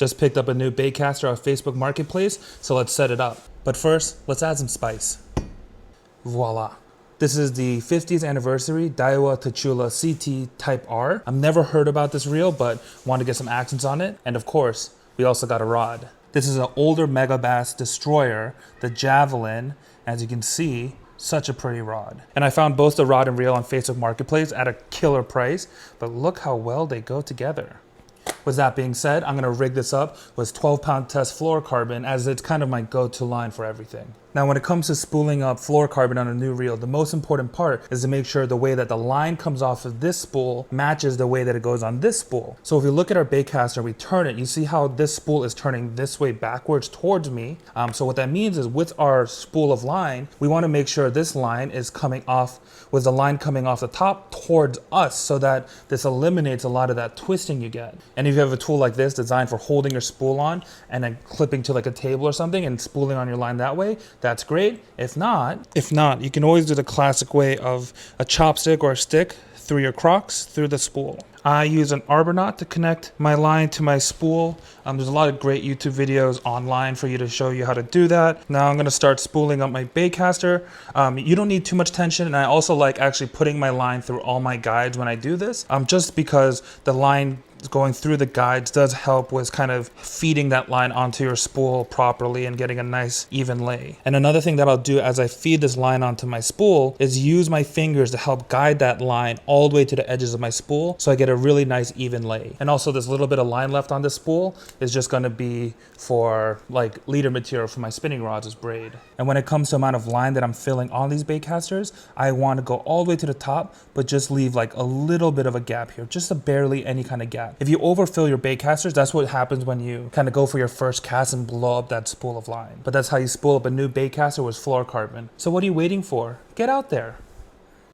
Just picked up a new baitcaster off Facebook Marketplace, so let's set it up. But first, let's add some spice. Voila. This is the 50th anniversary Daiwa Tachula CT Type R. I've never heard about this reel, but want to get some accents on it. And of course, we also got a rod. This is an older Megabass Destroyer, the Javelin. As you can see, such a pretty rod. And I found both the rod and reel on Facebook Marketplace at a killer price, but look how well they go together. With that being said, I'm gonna rig this up with 12-pound test fluorocarbon, as it's kind of my go-to line for everything. Now, when it comes to spooling up fluorocarbon on a new reel, the most important part is to make sure the way that the line comes off of this spool matches the way that it goes on this spool. So if you look at our baitcaster, we turn it, you see how this spool is turning this way backwards towards me. So what that means is with our spool of line, we want to make sure this line is coming off, with the line coming off the top towards us, so that this eliminates a lot of that twisting you get. And if you have a tool like this designed for holding your spool on and then clipping to like a table or something and spooling on your line that way, that's great. If not, you can always do the classic way of a chopstick or a stick through your Crocs through the spool. I use an arbor knot to connect my line to my spool. There's a lot of great YouTube videos online for you to show you how to do that. Now I'm gonna start spooling up my baitcaster. You don't need too much tension, and I also like actually putting my line through all my guides when I do this, just because the line going through the guides does help with kind of feeding that line onto your spool properly and getting a nice even lay. And another thing that I'll do as I feed this line onto my spool is use my fingers to help guide that line all the way to the edges of my spool, so I get a really nice even lay. And also, this little bit of line left on this spool is just going to be for like leader material for my spinning rods as braid. And when it comes to amount of line that I'm filling on these baitcasters, I want to go all the way to the top, but just leave like a little bit of a gap here, just a barely any kind of gap. If you overfill your baitcasters, that's what happens when you kind of go for your first cast and blow up that spool of line. But that's how you spool up a new baitcaster with fluorocarbon. So what are you waiting for? Get out there.